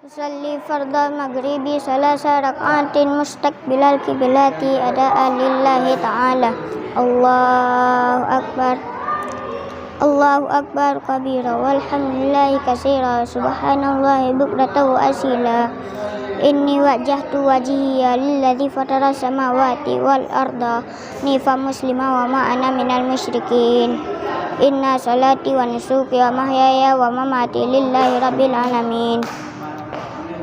Usalli fardal maghribi salasa rak'atin mustaqbilal kiblati ada'an lillahi ta'ala. Allahu akbar. Allahu akbar kabira walhamdulillahi katsira subhanallahi bukratan wa asila. Inni wajjahtu wajhiya lilladzi fatara samawati wal arda nifa muslima wa ma ana minal musyrikin. Inna salati wa nusuki wa mahyaya wa mamati lillahi rabbil alamin.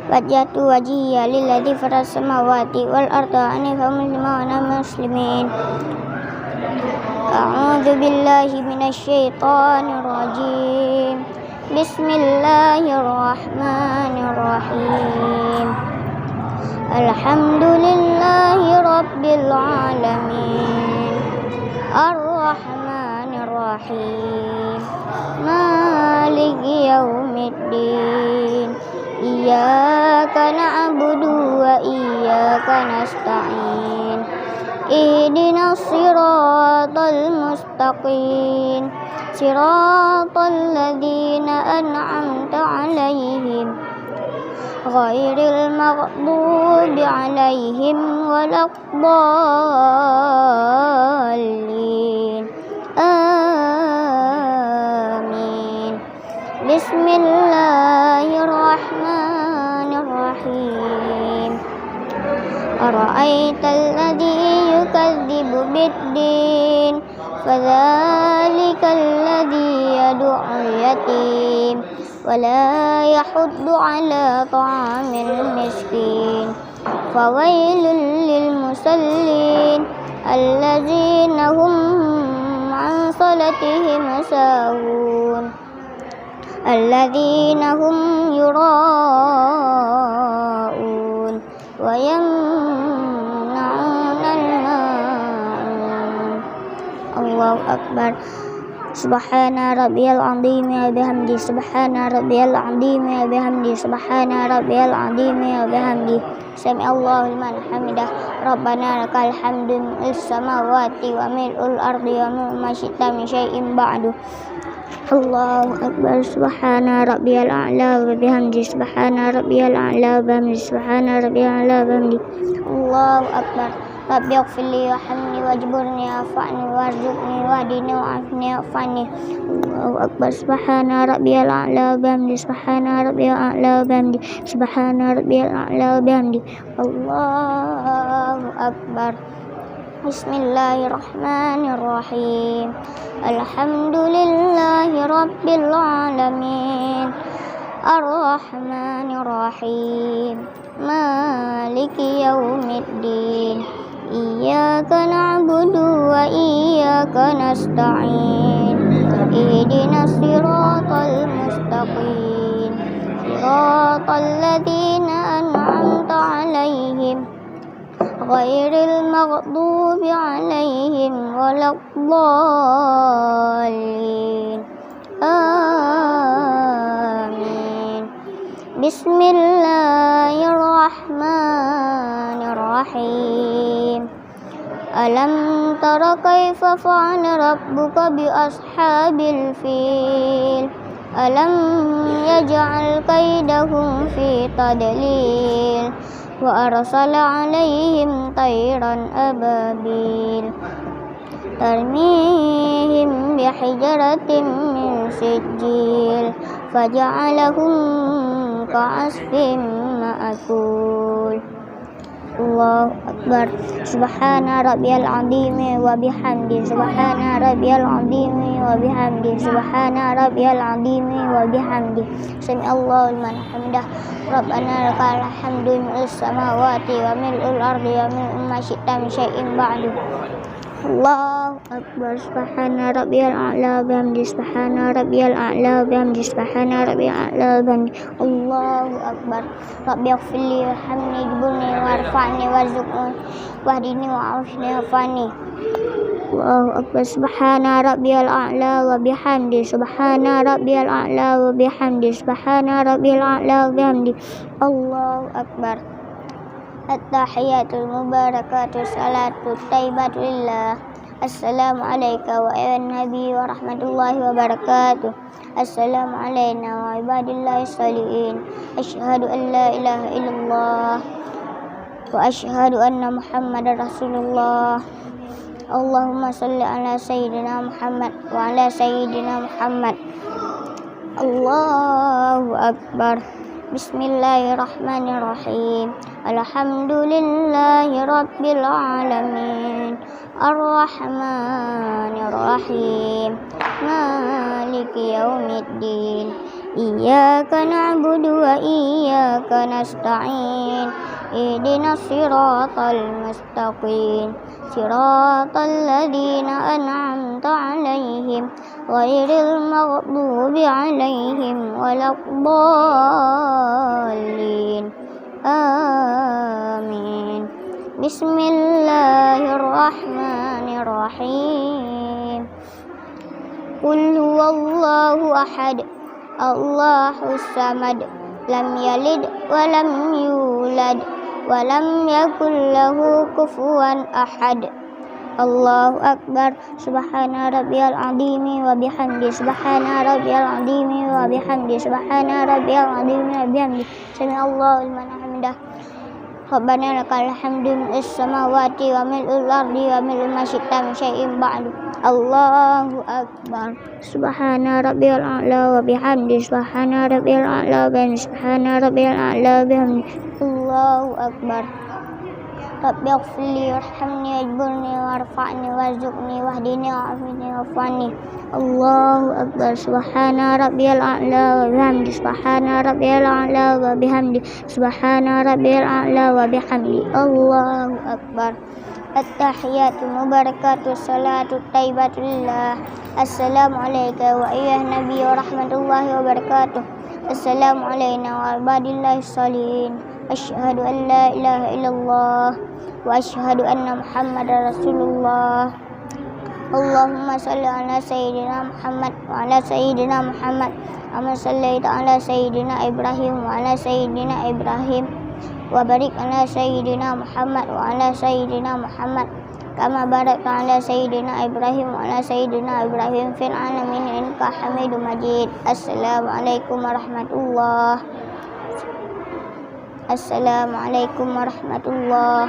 Wajjahtu wajhiya lilladzi fatara samawati wal arda hanifa muslima wa ana muslimin. A'udzu billahi minasy syaithanir rajim. Bismillahirrahmanirrahim. Alhamdulillahi rabbil alamin. Ar-Rahmanir Rahim. Maliki yaumiddin. Iyyaka na'budu wa iyyaka nasta'in. Ihdinas siratal mustaqim. Siratal ladzina an'amta 'alaihim ghairil maghdubi 'alaihim waladdallin. Amin. Bismillahirrahmanirrahim. Ara'aital ladzi yukadzibu biddin fadzalikal ladzi yad'ul yatim wa la yahuddu 'ala ta'amil miskin. Fawailul lil musallin alladzina hum 'an salatihim sahun. Alladzina hum yura'un wa yamna'unal ma'un. Allahu akbar. Subhana rabbiyal azim wa bihamdi. Subhana rabbiyal azim wa bihamdi. Subhana rabbiyal azim wa bihamdi. Sami'allahu liman hamidah. Rabbana lakal hamdu mil'us samawati wa mil'ul ardi wa ma syi'ta min syai'in ba'du. Allahu akbar. Subhana rabbiyal a'la wa bihamdi. Subhana rabbiyal a'la wa bihamdi. Subhana rabbiyal a'la wa bihamdi. Allahu akbar. Rabbi ighfirli warhamni wajburni wa'afni warzuqni wahdini wa'afni wa'afni. Allahu akbar. Subhana rabbiyal a'la wa bihamdi. Subhana rabbiyal a'la wa bihamdi. Subhana rabbiyal a'la wa bihamdi. Allahu akbar. Bismillahirrahmanirrahim. Alhamdulillahi rabbil alamin. Ar-Rahmanir Rahim. Maliki yaumiddin. Iyyaka na'budu wa iyyaka nasta'in. Ihdinas siratal mustaqim. Siratal ladzina an'amta 'alaihim ghairil maghdubi 'alaihim waladdallin. Amin. Bismillahirrahmanirrahim. Alam tara kaifa fa'ala rabbuka bi ashabil fil. Alam yaj'al kaidahum fi tadlil wa arsala 'alaihim tayran ababil tarmihim bihijaratin min sijil faja'alahum ka'asfin ma'kul. Allahu akbar. Subhana rabbiyal azim wa bihamdi. Subhana rabbiyal azim wa bihamdi. Subhana rabbiyal azim wa bihamdi. Sami'allahu liman hamidah. Rabbana lakal hamdu mil'us samawati wa mil'ul ardi wa mil'u ma syi'ta min syai'in ba'du. Allahu akbar. Subhana rabbiyal a'la wa bihamdi. Subhana rabbiyal a'la wa bihamdi. Subhana rabbiyal a'la wa bihamdi. Allahu akbar. Rabbi ighfirli warhamni wajburni warfa'ni warzuqni wahdini wa'afni wa'afni. Allahu akbar. Subhana rabbiyal a'la wa bihamdi. Subhana rabbiyal a'la wa bihamdi. Subhana rabbiyal a'la wa bihamdi. Allahu akbar. At-tahiyatul mubarakatuh salatu thayyibatu lillah. السلام عليك وأيها النبي ورحمة الله وبركاته. السلام علينا وعباد الله الصالحين. أشهد أن لا إله إلا الله وأشهد أن محمد رسول الله. اللهم صل على سيدنا محمد وعلى سيدنا محمد. الله أكبر. بسم الله الرحمن الرحيم. الحمد لله رب العالمين الرحمن الرحيم مالك يوم الدين. إياك نعبد وإياك نستعين. اهدنا الصراط المستقيم صراط الذين أنعمت عليهم غير المغضوب عليهم ولا الضالين. آمين. بسم الله الرحمن الرحيم. قل هو الله أحد الله الصمد لم يلد ولم يولد ولم يكن له كفوا أحد. الله أكبر. سبحان ربي العظيم وبحمده سبحان ربي العظيم وبحمده سبحان ربي العظيم وبحمده سمع الله لمن حمده. ربنا لك الحمد ملء السماوات وملء الأرض وملء ما شئت من شيء بعد. الله أكبر. سبحان ربي الأعلى وبحمده سبحان ربي الأعلى وبحمده سبحان ربي الأعلى وبحمده. الله أكبر. ربي اغفر لي وارحمني واجبرني وارفعني وارزقني واهدني وعافني واعف عني. الله أكبر. سبحان ربي الأعلى وبحمده سبحان ربي الأعلى وبحمده سبحان ربي الأعلى وبحمده. الله أكبر. التحيات المباركات والصلاة الطيبة لله. السلام عليك وأيها النبي ورحمة الله وبركاته. السلام علينا وعباد الله الصالحين. أشهد أن لا إله إلا الله وأشهد أن محمد رسول الله. اللهم صل على سيدنا محمد وعلى سيدنا محمد كما صليت على سيدنا إبراهيم وعلى سيدنا إبراهيم وبارك على سيدنا محمد وعلى سيدنا محمد كما باركت على سيدنا إبراهيم وعلى سيدنا إبراهيم في العالمين إنك حميد مجيد. السلام عليكم ورحمة الله. السلام عليكم ورحمة الله.